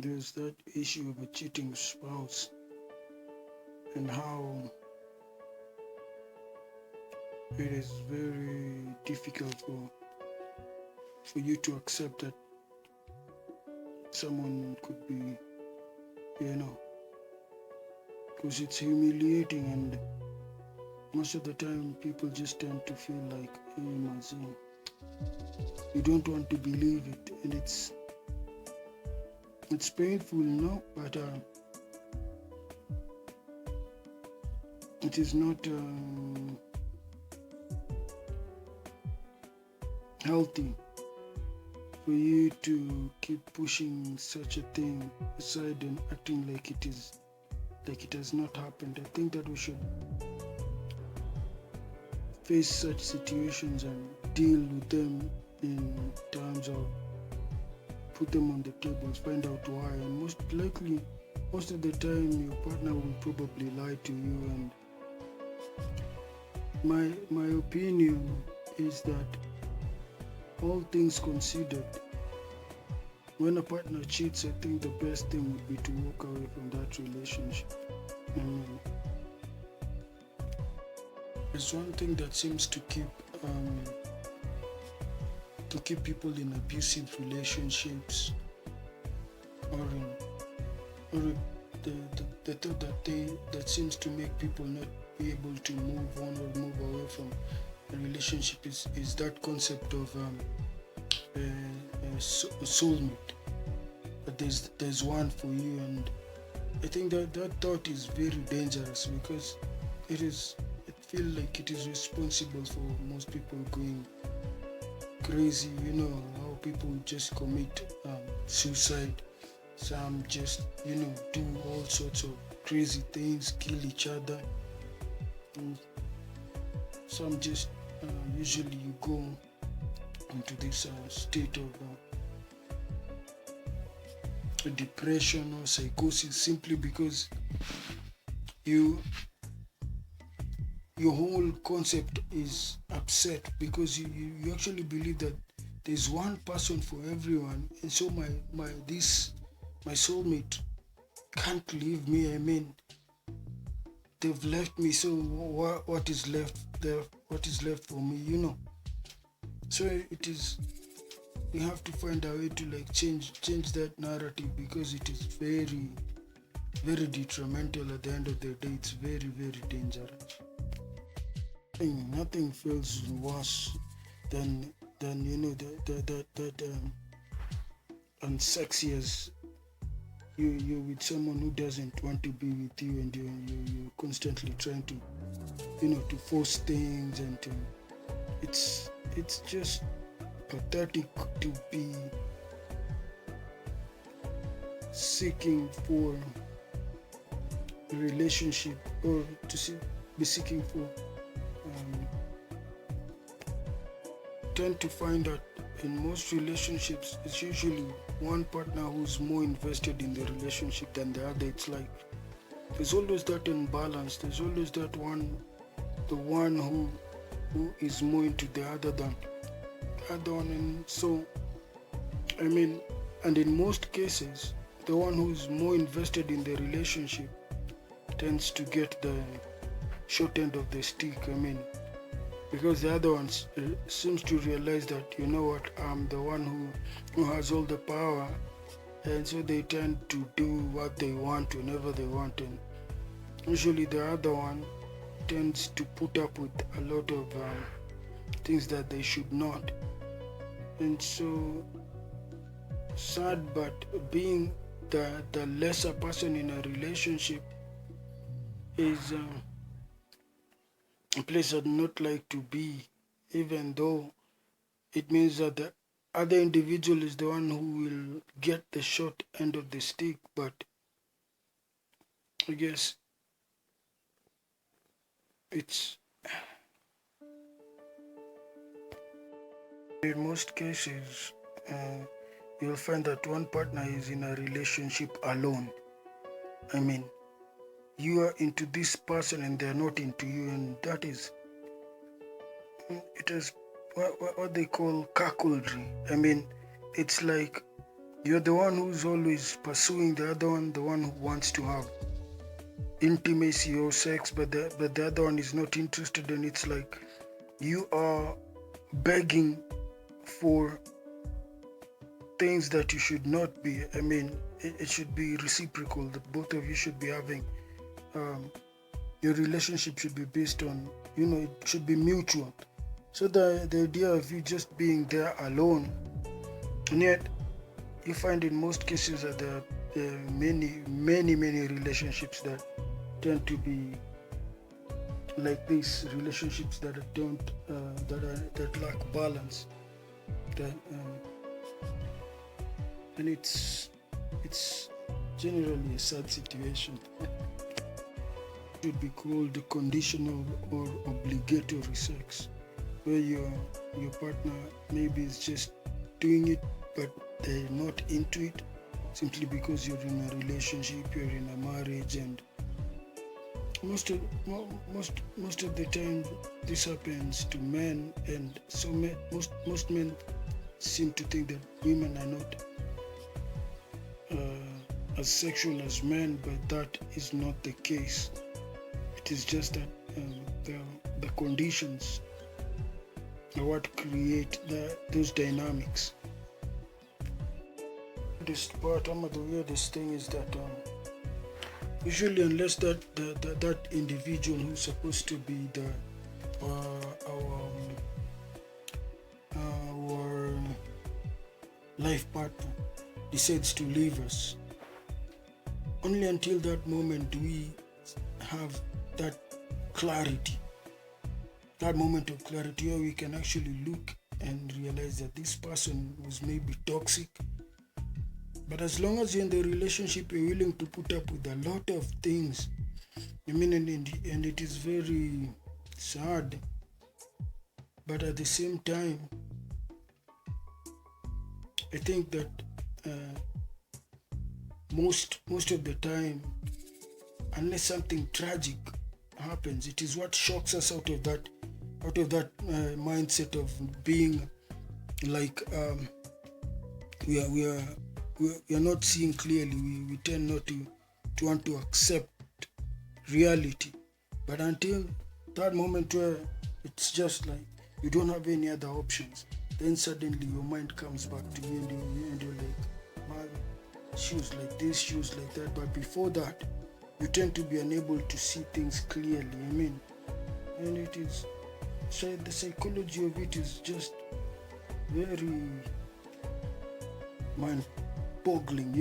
there's that issue of a cheating spouse and how it is very difficult for you to accept that someone could be, you know, because it's humiliating, and most of the time people just tend to feel like, hey, Mazin, you don't want to believe it, and it's painful, but it is not healthy for you to keep pushing such a thing aside and acting like it has not happened. I think that we should face such situations and deal with them in terms of put them on the tables, find out why, and most of the time your partner will probably lie to you. And my opinion is that all things considered, when a partner cheats, I think the best thing would be to walk away from that relationship. There's one thing that seems to keep people in abusive relationships, or the thought that seems to make people not be able to move on or move away from a relationship is that concept of a soulmate. That there's one for you, and I think that thought is very dangerous because it feel like it is responsible for most people going crazy. You know how people just commit suicide. Some just do all sorts of crazy things, kill each other, and some just usually you go into this state of depression or psychosis simply because your whole concept is upset because you actually believe that there's one person for everyone, and so my soulmate can't leave me. I mean, they've left me, so what is left there? What is left for me? So it is. We have to find a way to change that narrative because it is very, very detrimental. At the end of the day, it's very, very dangerous. Nothing feels worse than that unsexy as you're with someone who doesn't want to be with you, and you're constantly trying to to force things, and it's just pathetic to be seeking for a relationship, or be seeking for tend to find that in most relationships it's usually one partner who's more invested in the relationship than the other. It's like there's always that imbalance. There's always that the one who is more into the other than the other one. And so and in most cases the one who's more invested in the relationship tends to get the short end of the stick. Because the other ones seems to realize that, you know what, I'm the one who has all the power, and so they tend to do what they want whenever they want, and usually the other one tends to put up with a lot of things that they should not. And so sad, but being the lesser person in a relationship is a place I'd not like to be, even though it means that the other individual is the one who will get the short end of the stick. But I guess it's in most cases you'll find that one partner is in a relationship alone. You are into this person and they're not into you, and that is it is what they call cuckoldry. It's like You're the one who's always pursuing the one who wants to have intimacy or sex, but the other one is not interested, and it's like you are begging for things that you should not be. I mean, it should be reciprocal. That both of you should be having. Your relationship should be based on, it should be mutual. So the idea of you just being there alone, and yet you find in most cases that there are many relationships that tend to be like these relationships that don't that lack balance. That and it's generally a sad situation. It should be called conditional or obligatory sex, where your partner maybe is just doing it, but they're not into it simply because you're in a relationship, you're in a marriage, and most of the time this happens to men, and so most men seem to think that women are not as sexual as men, but that is not the case. It is just that the conditions are what create those dynamics. The weirdest thing is that usually, unless that individual who's supposed to be our life partner decides to leave us, only until that moment do we have that clarity, that moment of clarity where we can actually look and realize that this person was maybe toxic. But as long as you're in the relationship, you're willing to put up with a lot of things. I mean, and it is very sad. But at the same time, I think that most of the time, unless something tragic happens, it is what shocks us out of that mindset of being like we are not seeing clearly. We tend not to want to accept reality. But until that moment where it's just like you don't have any other options, then suddenly your mind comes back to you, and you're like, man, she was like this, she was like that. But before that, you tend to be unable to see things clearly. I mean, and it is, so the psychology of it is just very mind boggling,